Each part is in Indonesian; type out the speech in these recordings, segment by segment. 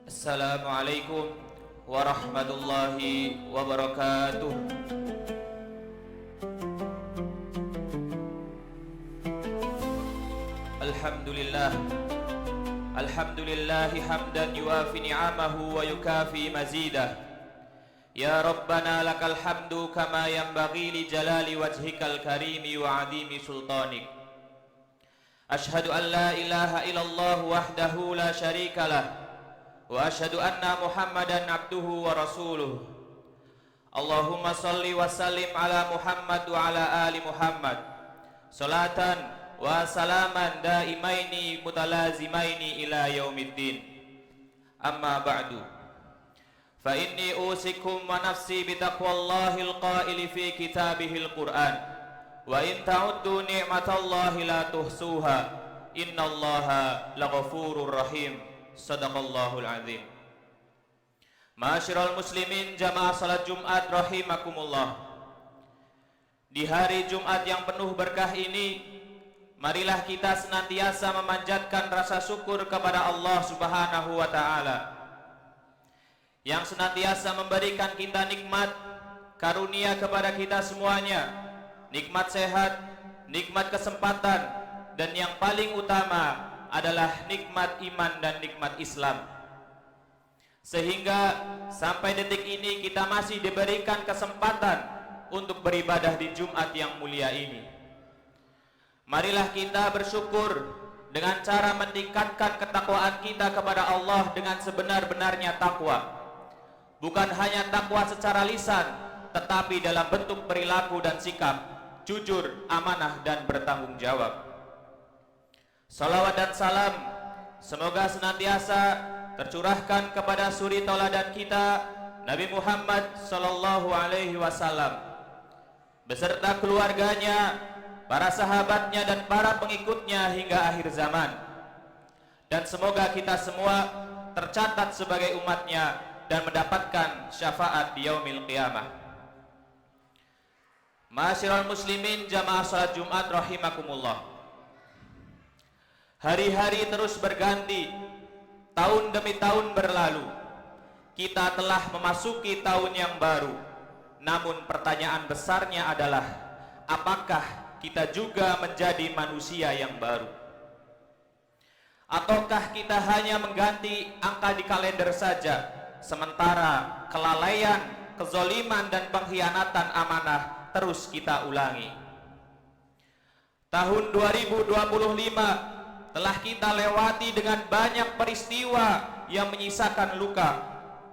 Assalamualaikum warahmatullahi wabarakatuh. Alhamdulillah, alhamdulillahi hamdan yuafi ni'amahu wa yukafi mazidah. Ya Rabbana lakal hamdu kama yanbaghi li jalali wajhikal karimi wa adimi sultanik. Ashhadu an la ilaha illallah wahdahu la syarikalah, wa asyhadu anna Muhammadan abduhu wa rasuluh. Allahumma salli wa sallim ala Muhammad wa ala ali Muhammad, salatan wa salaman daimaini mutalazimaini ila yaumiddin. Amma ba'du, fa inni usikum wa nafsi bitaqwallahil qaili fi kitabihil Qur'an, wa in ta'uddu ni'matallahi la tuhsuha, innallaha laghafurur rahim. Sadaqallahul azim. Ma'asyiral muslimin jamaah salat Jumat rahimakumullah. Di hari Jumat yang penuh berkah ini, marilah kita senantiasa memanjatkan rasa syukur kepada Allah Subhanahu wa taala yang senantiasa memberikan kita nikmat karunia kepada kita semuanya, nikmat sehat, nikmat kesempatan, dan yang paling utama adalah nikmat iman dan nikmat Islam. Sehingga sampai detik ini kita masih diberikan kesempatan untuk beribadah di Jumat yang mulia ini. Marilah kita bersyukur dengan cara meningkatkan ketakwaan kita kepada Allah dengan sebenar-benarnya takwa. Bukan hanya takwa secara lisan, tetapi dalam bentuk perilaku dan sikap jujur, amanah, dan bertanggung jawab. Salawat dan salam semoga senantiasa tercurahkan kepada suri tauladan kita Nabi Muhammad sallallahu alaihi wasallam beserta keluarganya, para sahabatnya, dan para pengikutnya hingga akhir zaman. Dan semoga kita semua tercatat sebagai umatnya dan mendapatkan syafaat di yaumil qiyamah. Ma'asyiral muslimin jamaah salat Jumat rahimakumullah. Hari-hari terus berganti, tahun demi tahun berlalu. Kita telah memasuki tahun yang baru. Namun pertanyaan besarnya adalah, apakah kita juga menjadi manusia yang baru? Ataukah kita hanya mengganti angka di kalender saja, sementara kelalaian, kezoliman, dan pengkhianatan amanah terus kita ulangi? Tahun 2025 telah kita lewati dengan banyak peristiwa yang menyisakan luka.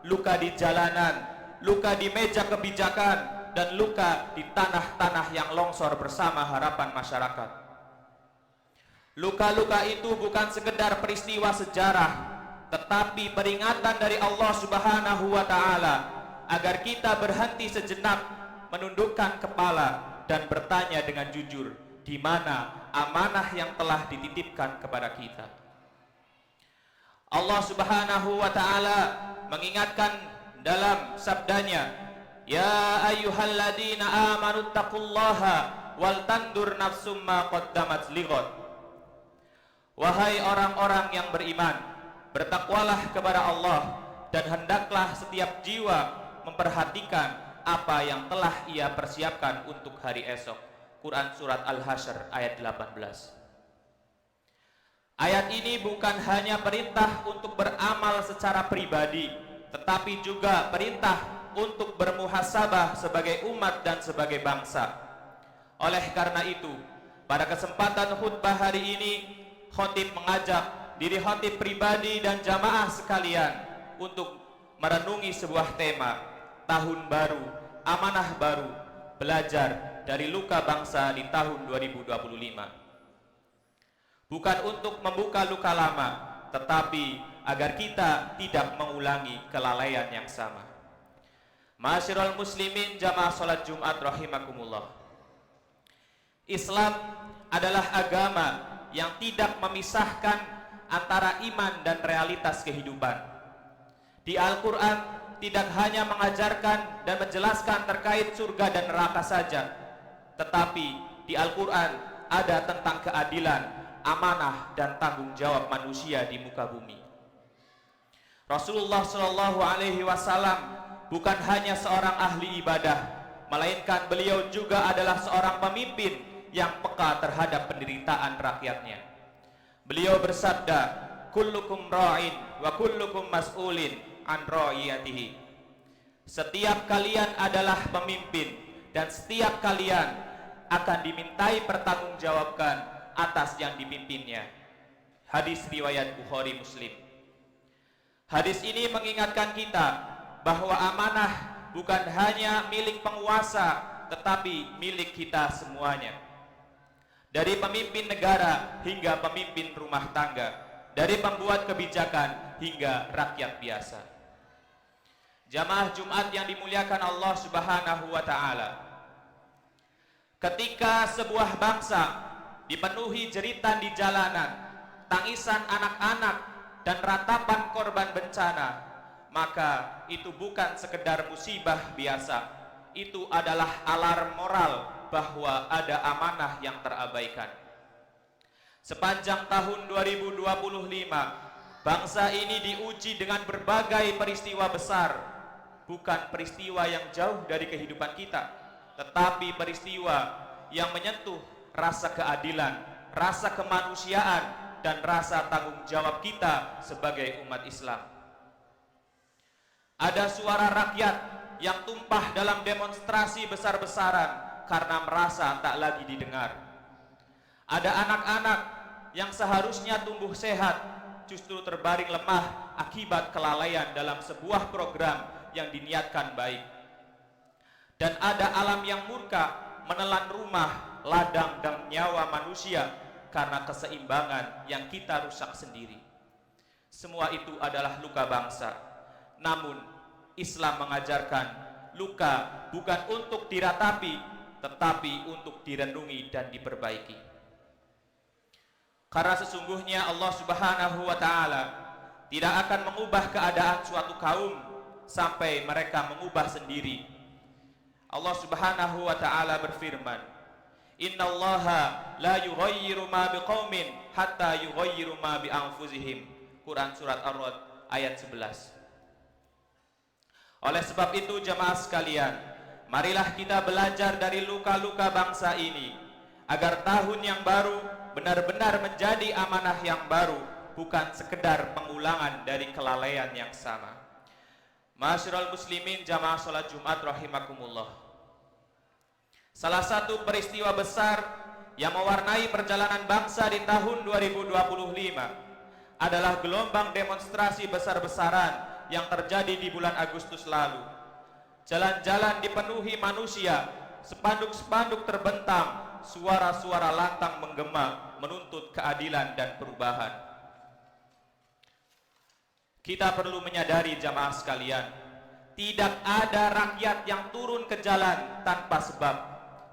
Luka di jalanan, luka di meja kebijakan, dan luka di tanah-tanah yang longsor bersama harapan masyarakat. Luka-luka itu bukan sekedar peristiwa sejarah, tetapi peringatan dari Allah Subhanahu wa ta'ala agar kita berhenti sejenak, menundukkan kepala, dan bertanya dengan jujur, di mana amanah yang telah dititipkan kepada kita. Allah Subhanahu wa ta'ala mengingatkan dalam sabdanya, ya ayyuhalladzina amanu taqullaha wal tandur nafsum ma qaddamat lighad. Wahai orang-orang yang beriman, bertakwalah kepada Allah, dan hendaklah setiap jiwa memperhatikan apa yang telah ia persiapkan untuk hari esok. Quran Surat Al-Hasyr ayat 18. Ayat ini bukan hanya perintah untuk beramal secara pribadi, tetapi juga perintah untuk bermuhasabah sebagai umat dan sebagai bangsa. Oleh karena itu, pada kesempatan khutbah hari ini, khotib mengajak diri khotib pribadi dan jamaah sekalian untuk merenungi sebuah tema, tahun baru, amanah baru, belajar dari luka bangsa di tahun 2025. Bukan untuk membuka luka lama, tetapi agar kita tidak mengulangi kelalaian yang sama. Ma'asyiral muslimin jamaah salat Jumat rahimakumullah. Islam adalah agama yang tidak memisahkan antara iman dan realitas kehidupan. Di Al-Quran tidak hanya mengajarkan dan menjelaskan terkait surga dan neraka saja, tetapi di Al-Quran ada tentang keadilan, amanah, dan tanggung jawab manusia di muka bumi. Rasulullah Shallallahu Alaihi Wasallam bukan hanya seorang ahli ibadah, melainkan beliau juga adalah seorang pemimpin yang peka terhadap penderitaan rakyatnya. Beliau bersabda, kullukum ra'in wa kullukum mas'ulin an ra'iyatihi. Setiap kalian adalah pemimpin dan setiap kalian akan dimintai pertanggungjawabkan atas yang dipimpinnya. Hadis riwayat Bukhari Muslim. Hadis ini mengingatkan kita bahwa amanah bukan hanya milik penguasa, tetapi milik kita semuanya. Dari pemimpin negara hingga pemimpin rumah tangga, dari pembuat kebijakan hingga rakyat biasa. Jamaah Jumat yang dimuliakan Allah Subhanahu wa Ta'ala, ketika sebuah bangsa dipenuhi jeritan di jalanan, tangisan anak-anak dan ratapan korban bencana, maka itu bukan sekedar musibah biasa. Itu adalah alarm moral bahwa ada amanah yang terabaikan. Sepanjang tahun 2025, bangsa ini diuji dengan berbagai peristiwa besar. Bukan peristiwa yang jauh dari kehidupan kita, tetapi peristiwa yang menyentuh rasa keadilan, rasa kemanusiaan, dan rasa tanggung jawab kita sebagai umat Islam. Ada suara rakyat yang tumpah dalam demonstrasi besar-besaran karena merasa tak lagi didengar. Ada anak-anak yang seharusnya tumbuh sehat justru terbaring lemah akibat kelalaian dalam sebuah program yang diniatkan baik. Dan ada alam yang murka menelan rumah, ladang, dan nyawa manusia karena keseimbangan yang kita rusak sendiri. Semua itu adalah luka bangsa. Namun Islam mengajarkan luka bukan untuk diratapi, tetapi untuk direnungi dan diperbaiki. Karena sesungguhnya Allah Subhanahu wa Ta'ala tidak akan mengubah keadaan suatu kaum sampai mereka mengubah sendiri. Allah Subhanahu wa Ta'ala berfirman, Innallaha la yughayyiru ma biqaumin hatta yughayyiru ma bi anfusihim. Quran surat Ar-Ra'd ayat 11. Oleh sebab itu jamaah sekalian, marilah kita belajar dari luka-luka bangsa ini agar tahun yang baru benar-benar menjadi amanah yang baru, bukan sekedar pengulangan dari kelalaian yang sama. Ma'asyiral muslimin jamaah salat Jumat rahimakumullah. Salah satu peristiwa besar yang mewarnai perjalanan bangsa di tahun 2025 adalah gelombang demonstrasi besar-besaran yang terjadi di bulan Agustus lalu. Jalan-jalan dipenuhi manusia, spanduk-spanduk terbentang, suara-suara lantang menggema menuntut keadilan dan perubahan. Kita perlu menyadari jamaah sekalian, tidak ada rakyat yang turun ke jalan tanpa sebab.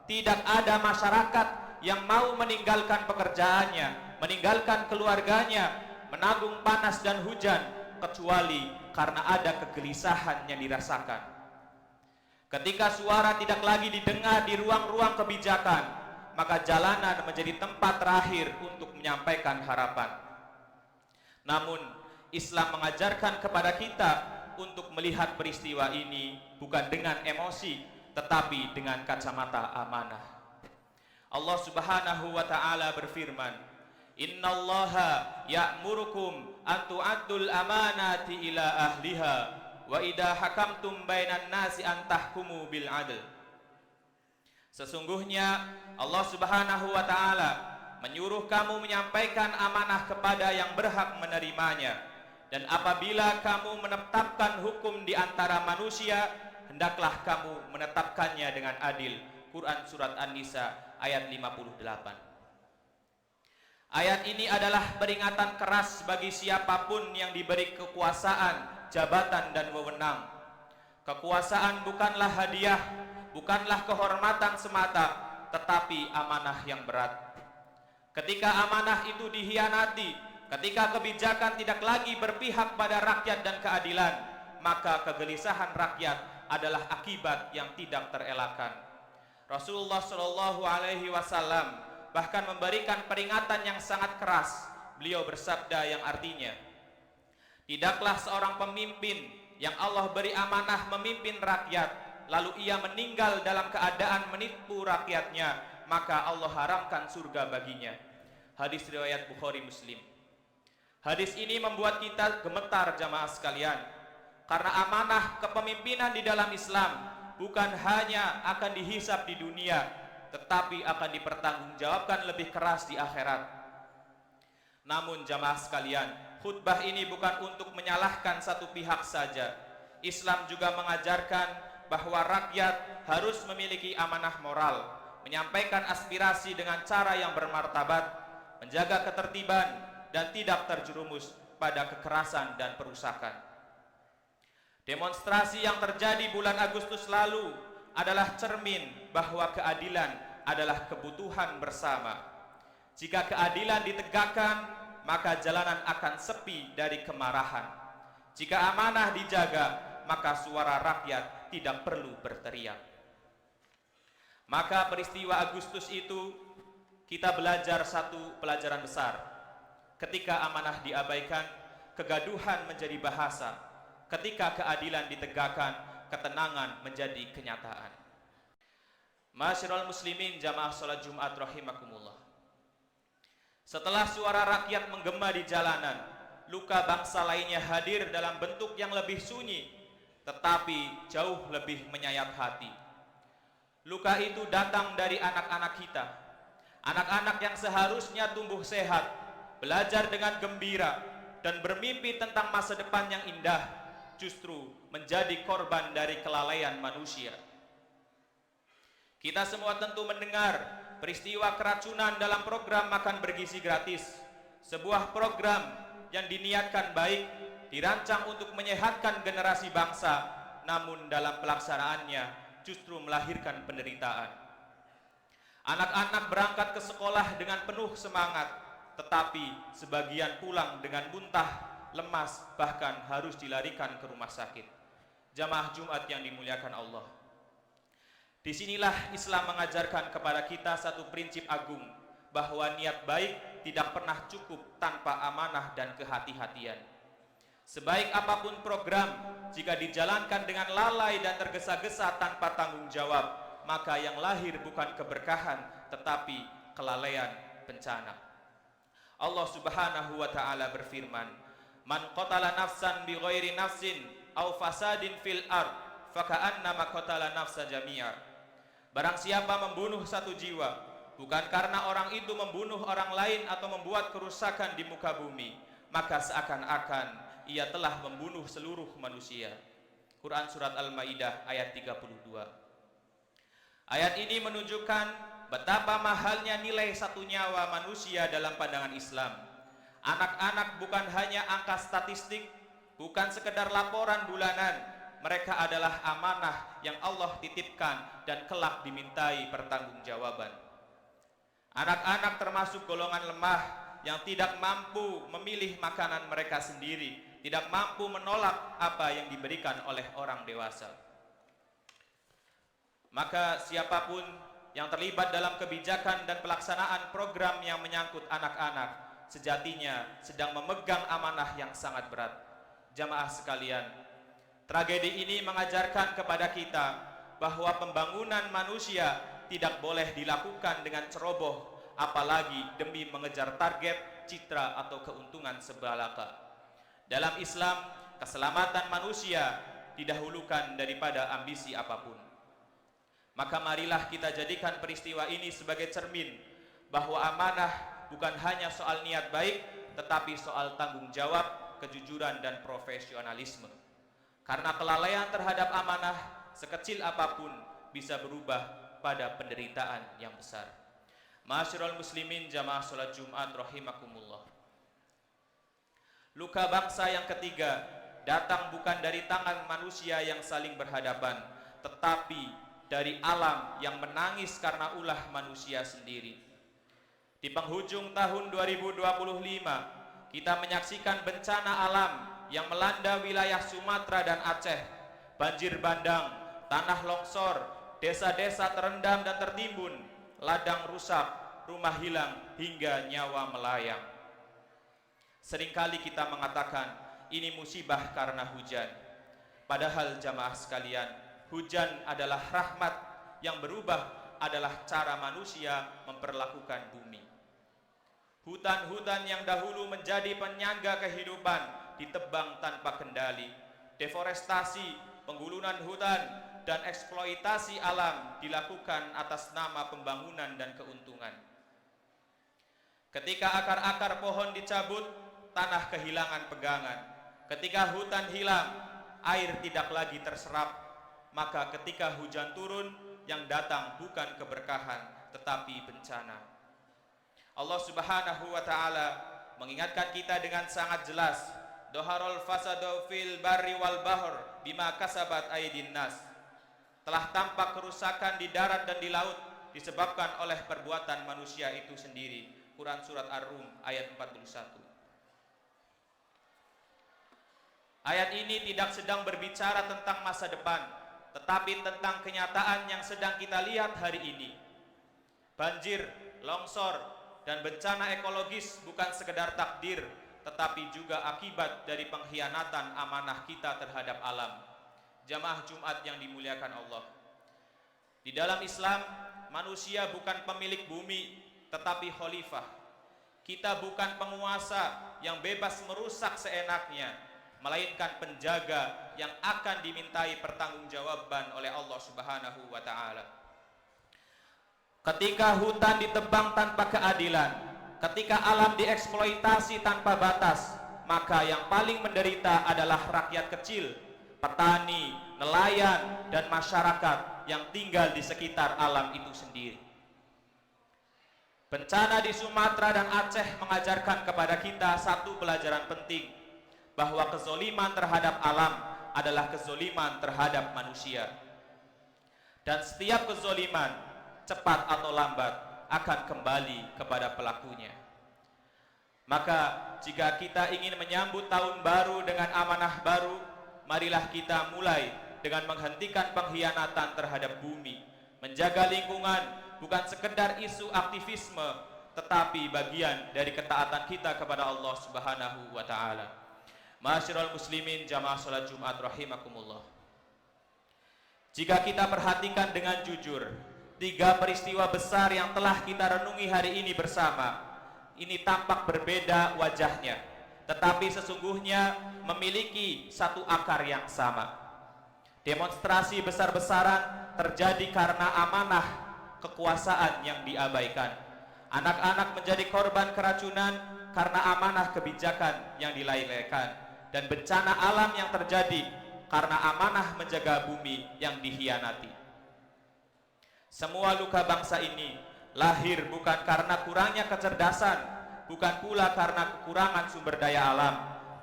Tidak ada masyarakat yang mau meninggalkan pekerjaannya, meninggalkan keluarganya, menanggung panas dan hujan, kecuali karena ada kegelisahan yang dirasakan. Ketika suara tidak lagi didengar di ruang-ruang kebijakan, maka jalanan menjadi tempat terakhir untuk menyampaikan harapan. Namun, Islam mengajarkan kepada kita untuk melihat peristiwa ini bukan dengan emosi, tetapi dengan kacamata amanah. Allah Subhanahu wa Ta'ala berfirman, Innallaha ya'murukum an tu'addul amanati ila ahliha wa idha hakamtum bainan nasi an tahkumu bil adl. Sesungguhnya Allah Subhanahu wa Ta'ala menyuruh kamu menyampaikan amanah kepada yang berhak menerimanya, dan apabila kamu menetapkan hukum di antara manusia, hendaklah kamu menetapkannya dengan adil. Quran surat An-Nisa ayat 58. Ayat ini adalah peringatan keras bagi siapapun yang diberi kekuasaan, jabatan, dan wewenang. Kekuasaan bukanlah hadiah, bukanlah kehormatan semata, tetapi amanah yang berat. Ketika amanah itu dihianati, ketika kebijakan tidak lagi berpihak pada rakyat dan keadilan, maka kegelisahan rakyat adalah akibat yang tidak terelakkan. Rasulullah Shallallahu Alaihi Wasallam bahkan memberikan peringatan yang sangat keras. Beliau bersabda yang artinya, Tidaklah seorang pemimpin yang Allah beri amanah memimpin rakyat, lalu ia meninggal dalam keadaan menipu rakyatnya, maka Allah haramkan surga baginya. Hadis riwayat Bukhari Muslim. Hadis ini membuat kita gemetar jamaah sekalian, karena amanah kepemimpinan di dalam Islam bukan hanya akan dihisab di dunia, tetapi akan dipertanggungjawabkan lebih keras di akhirat. Namun jamaah sekalian, khutbah ini bukan untuk menyalahkan satu pihak saja. Islam juga mengajarkan bahwa rakyat harus memiliki amanah moral, menyampaikan aspirasi dengan cara yang bermartabat, menjaga ketertiban, dan tidak terjerumus pada kekerasan dan perusakan. Demonstrasi yang terjadi bulan Agustus lalu adalah cermin bahwa keadilan adalah kebutuhan bersama. Jika keadilan ditegakkan, maka jalanan akan sepi dari kemarahan. Jika amanah dijaga, maka suara rakyat tidak perlu berteriak. Maka peristiwa Agustus itu kita belajar satu pelajaran besar. Ketika amanah diabaikan, kegaduhan menjadi bahasa. Ketika keadilan ditegakkan, ketenangan menjadi kenyataan. Ma'asyiral muslimin jamaah salat Jumat rahimakumullah. Setelah suara rakyat menggema di jalanan, luka bangsa lainnya hadir dalam bentuk yang lebih sunyi, tetapi jauh lebih menyayat hati. Luka itu datang dari anak-anak kita. Anak-anak yang seharusnya tumbuh sehat, belajar dengan gembira, dan bermimpi tentang masa depan yang indah, justru menjadi korban dari kelalaian manusia. Kita semua tentu mendengar peristiwa keracunan dalam program makan bergizi gratis, sebuah program yang diniatkan baik, dirancang untuk menyehatkan generasi bangsa, namun dalam pelaksanaannya justru melahirkan penderitaan. Anak-anak berangkat ke sekolah dengan penuh semangat, tetapi sebagian pulang dengan muntah, lemas, bahkan harus dilarikan ke rumah sakit. Jamaah Jumat yang dimuliakan Allah, disinilah Islam mengajarkan kepada kita satu prinsip agung, bahwa niat baik tidak pernah cukup tanpa amanah dan kehati-hatian. Sebaik apapun program, jika dijalankan dengan lalai dan tergesa-gesa tanpa tanggung jawab, maka yang lahir bukan keberkahan, tetapi kelalaian, bencana. Allah Subhanahu wa taala berfirman, "Man qatala nafsan bighairi nafsin aw fasadin fil ard, faka'annama qatala nafsa jami'a." Barang siapa membunuh satu jiwa, bukan karena orang itu membunuh orang lain atau membuat kerusakan di muka bumi, maka seakan-akan ia telah membunuh seluruh manusia. Quran Surat Al-Ma'idah ayat 32. Ayat ini menunjukkan betapa mahalnya nilai satu nyawa manusia dalam pandangan Islam. Anak-anak bukan hanya angka statistik, bukan sekedar laporan bulanan. Mereka adalah amanah yang Allah titipkan dan kelak dimintai pertanggungjawaban. Anak-anak termasuk golongan lemah yang tidak mampu memilih makanan mereka sendiri, tidak mampu menolak apa yang diberikan oleh orang dewasa. Maka siapapun yang terlibat dalam kebijakan dan pelaksanaan program yang menyangkut anak-anak, sejatinya sedang memegang amanah yang sangat berat. Jamaah sekalian, tragedi ini mengajarkan kepada kita bahwa pembangunan manusia tidak boleh dilakukan dengan ceroboh, apalagi demi mengejar target, citra, atau keuntungan sebelaka. Dalam Islam, keselamatan manusia didahulukan daripada ambisi apapun. Maka marilah kita jadikan peristiwa ini sebagai cermin bahwa amanah bukan hanya soal niat baik, tetapi soal tanggung jawab, kejujuran, dan profesionalisme. Karena kelalaian terhadap amanah sekecil apapun bisa berubah pada penderitaan yang besar. Ma'asyiral muslimin jamaah salat Jumat rahimakumullah. Luka bangsa yang ketiga datang bukan dari tangan manusia yang saling berhadapan, tetapi dari alam yang menangis karena ulah manusia sendiri. Di penghujung tahun 2025, kita menyaksikan bencana alam yang melanda wilayah Sumatera dan Aceh. Banjir bandang, tanah longsor, desa-desa terendam dan tertimbun, ladang rusak, rumah hilang, hingga nyawa melayang. Seringkali kita mengatakan, ini musibah karena hujan. Padahal jamaah sekalian, hujan adalah rahmat, yang berubah adalah cara manusia memperlakukan bumi. Hutan-hutan yang dahulu menjadi penyangga kehidupan ditebang tanpa kendali. Deforestasi, penggulunan hutan, dan eksploitasi alam dilakukan atas nama pembangunan dan keuntungan. Ketika akar-akar pohon dicabut, tanah kehilangan pegangan. Ketika hutan hilang, air tidak lagi terserap. Maka ketika hujan turun, yang datang bukan keberkahan tetapi bencana. Allah Subhanahu wa taala mengingatkan kita dengan sangat jelas, "Dhaharul fasadu fil barri wal bahr bima kasabat aydin nas." Telah tampak kerusakan di darat dan di laut disebabkan oleh perbuatan manusia itu sendiri. Quran surat Ar-Rum ayat 41. Ayat ini tidak sedang berbicara tentang masa depan, tetapi tentang kenyataan yang sedang kita lihat hari ini. Banjir, longsor, dan bencana ekologis bukan sekedar takdir, tetapi juga akibat dari pengkhianatan amanah kita terhadap alam. Jamaah Jumat yang dimuliakan Allah, di dalam Islam, manusia bukan pemilik bumi, tetapi khalifah. Kita bukan penguasa yang bebas merusak seenaknya, melainkan penjaga yang akan dimintai pertanggungjawaban oleh Allah Subhanahu wa taala. Ketika hutan ditebang tanpa keadilan, ketika alam dieksploitasi tanpa batas, maka yang paling menderita adalah rakyat kecil, petani, nelayan, dan masyarakat yang tinggal di sekitar alam itu sendiri. Bencana di Sumatera dan Aceh mengajarkan kepada kita satu pelajaran penting, bahwa kezoliman terhadap alam adalah kezoliman terhadap manusia. Dan setiap kezoliman, cepat atau lambat, akan kembali kepada pelakunya. Maka jika kita ingin menyambut tahun baru dengan amanah baru, marilah kita mulai dengan menghentikan pengkhianatan terhadap bumi. Menjaga lingkungan bukan sekedar isu aktivisme, tetapi bagian dari ketaatan kita kepada Allah Subhanahu wa taala. Ma'asyiral muslimin jamaah salat Jumat rahimakumullah. Jika kita perhatikan dengan jujur, 3 peristiwa besar yang telah kita renungi hari ini bersama, ini tampak berbeda wajahnya, tetapi sesungguhnya memiliki satu akar yang sama. Demonstrasi besar-besaran terjadi karena amanah kekuasaan yang diabaikan. Anak-anak menjadi korban keracunan karena amanah kebijakan yang dilalaikan. Dan bencana alam yang terjadi karena amanah menjaga bumi yang dikhianati. Semua luka bangsa ini lahir bukan karena kurangnya kecerdasan, bukan pula karena kekurangan sumber daya alam,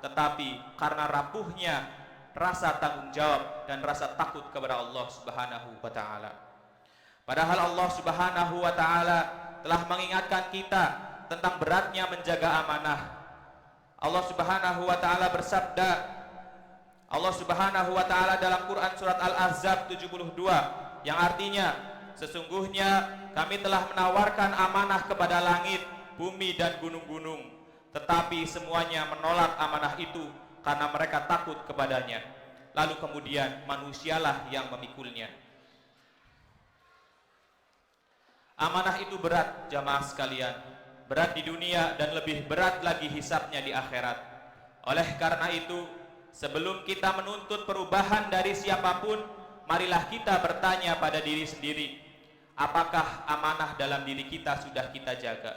tetapi karena rapuhnya rasa tanggung jawab dan rasa takut kepada Allah Subhanahu wa taala. Padahal Allah Subhanahu wa taala telah mengingatkan kita tentang beratnya menjaga amanah. Allah Subhanahu wa taala bersabda, Allah Subhanahu wa taala dalam Quran surat Al-Ahzab 72, yang artinya, sesungguhnya kami telah menawarkan amanah kepada langit, bumi, dan gunung-gunung, tetapi semuanya menolak amanah itu karena mereka takut kepadanya. Lalu kemudian manusialah yang memikulnya. Amanah itu berat, jamaah sekalian. Berat di dunia dan lebih berat lagi hisabnya di akhirat. Oleh karena itu, sebelum kita menuntut perubahan dari siapapun, marilah kita bertanya pada diri sendiri, apakah amanah dalam diri kita sudah kita jaga?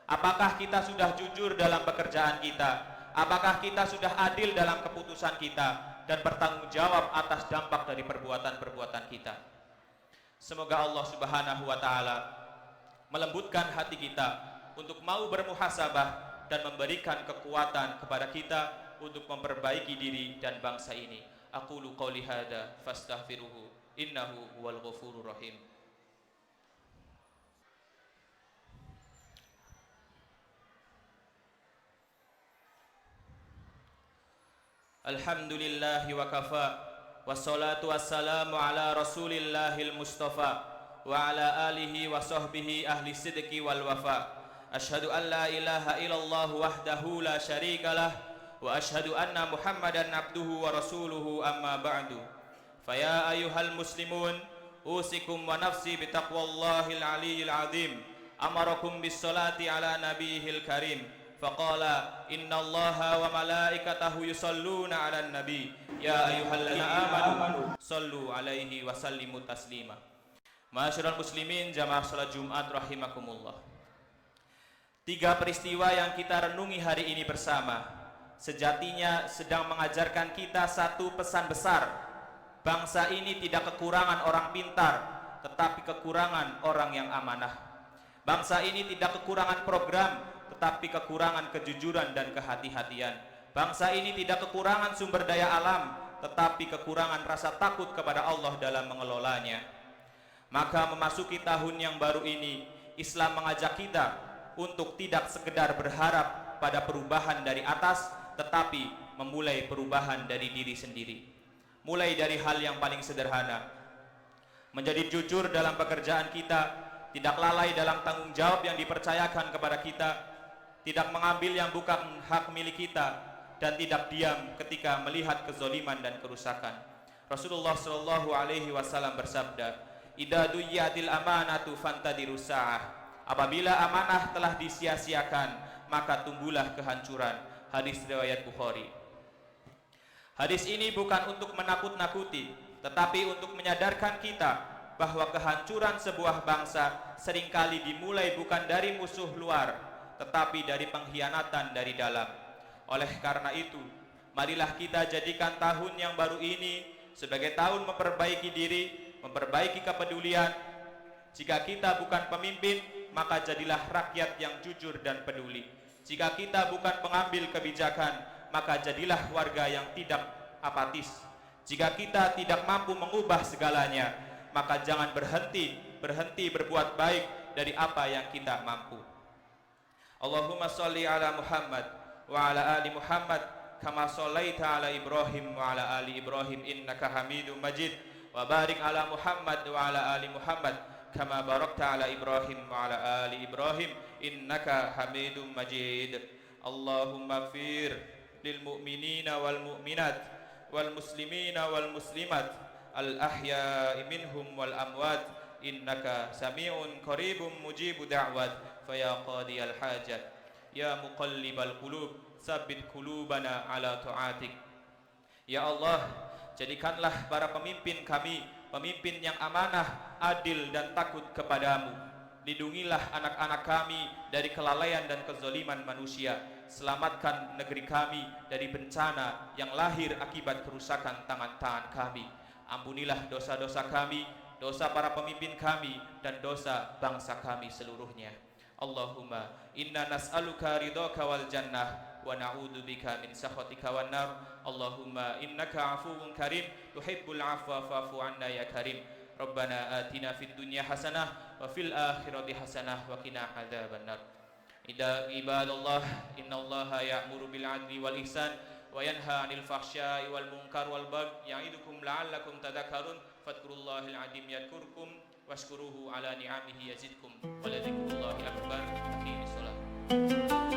Apakah kita sudah jujur dalam pekerjaan kita? Apakah kita sudah adil dalam keputusan kita dan bertanggung jawab atas dampak dari perbuatan-perbuatan kita? Semoga Allah Subhanahu wa taala melembutkan hati kita untuk mau bermuhasabah dan memberikan kekuatan kepada kita untuk memperbaiki diri dan bangsa ini. Aqulu qouli hadza fastaghfiruhu innahu huwal ghafurur rahim. Alhamdulillahi wa kafa, wassalatu wassalamu ala rasulillahil mustafa wa ala alihi wa sahbihi ahli sidqi wal wafa. Asyhadu an la ilaha illallah wahdahu la syarikalah وأشهد أن محمدا عبده ورسوله أما بعد فيا أيها المسلمون أوصيكم ونفسي بتقوى الله العلي العظيم أمركم بالصلاة على نبيه الكريم فقال إن الله وملائكته يصلون على النبي يا أيها الذين آمنوا صلوا عليه وسلموا تسليما. Ma'asyiral muslimin jamaah salat Jumat rahimakumullah. 3 peristiwa yang kita renungi hari ini bersama sejatinya sedang mengajarkan kita satu pesan besar. Bangsa ini tidak kekurangan orang pintar, tetapi kekurangan orang yang amanah. Bangsa ini tidak kekurangan program, tetapi kekurangan kejujuran dan kehati-hatian. Bangsa ini tidak kekurangan sumber daya alam, tetapi kekurangan rasa takut kepada Allah dalam mengelolanya. Maka memasuki tahun yang baru ini, Islam mengajak kita untuk tidak sekedar berharap pada perubahan dari atas, tetapi memulai perubahan dari diri sendiri. Mulai dari hal yang paling sederhana, menjadi jujur dalam pekerjaan kita, tidak lalai dalam tanggung jawab yang dipercayakan kepada kita, tidak mengambil yang bukan hak milik kita, dan tidak diam ketika melihat kezaliman dan kerusakan. Rasulullah Shallallahu Alaihi Wasallam bersabda, "Idza duyiatil amanatu fantadirus sa'ah." Apabila amanah telah disia-siakan, maka tumbuhlah kehancuran. Hadis riwayat Bukhari. Hadis ini bukan untuk menakut-nakuti, tetapi untuk menyadarkan kita bahwa kehancuran sebuah bangsa seringkali dimulai bukan dari musuh luar, tetapi dari pengkhianatan dari dalam. Oleh karena itu, marilah kita jadikan tahun yang baru ini sebagai tahun memperbaiki diri, memperbaiki kepedulian. Jika kita bukan pemimpin, maka jadilah rakyat yang jujur dan peduli. Jika kita bukan pengambil kebijakan, maka jadilah warga yang tidak apatis. Jika kita tidak mampu mengubah segalanya, maka jangan berhenti berbuat baik dari apa yang kita mampu. Allahumma sholli ala Muhammad wa ala ali Muhammad kama shallaita ala Ibrahim wa ala ali Ibrahim innaka Hamidum Majid. Wa barik ala Muhammad wa ala ali Muhammad kama barakta ala Ibrahim wa ala ali Ibrahim innaka Hamidum Majid. Allahumma ighfir lil mu'minina wal mu'minat wal muslimina wal muslimat al ahya'i minhum wal amwat innaka sami'un qaribun mujibu da'wat faya qadiyal hajat ya muqallibal qulub tsabbit qulubana ala ta'atik. Ya Allah, jadikanlah para pemimpin kami pemimpin yang amanah, adil dan takut kepadamu. Lindungilah anak-anak kami dari kelalaian dan kezaliman manusia. Selamatkan negeri kami dari bencana yang lahir akibat kerusakan tangan-tangan kami. Ampunilah dosa-dosa kami, dosa para pemimpin kami, dan dosa bangsa kami seluruhnya. Allahumma inna nas'aluka ridhaka wal jannah wa na'udzubika min sakhatika wan nar. Allahumma innaka afuwun karim tuhibbul afwa fa'fu 'anna ya karim. Rabbana atina fid dunya hasanah wa fil akhirati hasanah wa qina adzabannar. Ibadallah, innallaha ya'muru bil 'adli wal ihsan wa yanha 'anil fahsya'i wal munkar wal baghi ya'idukum la'allakum tadhakkarun. Fadhkurullahal 'azim yadhkurkum washkuruhu 'ala ni'amihi yazidkum wa la dzikrullahi akbar. Aqimis shalah.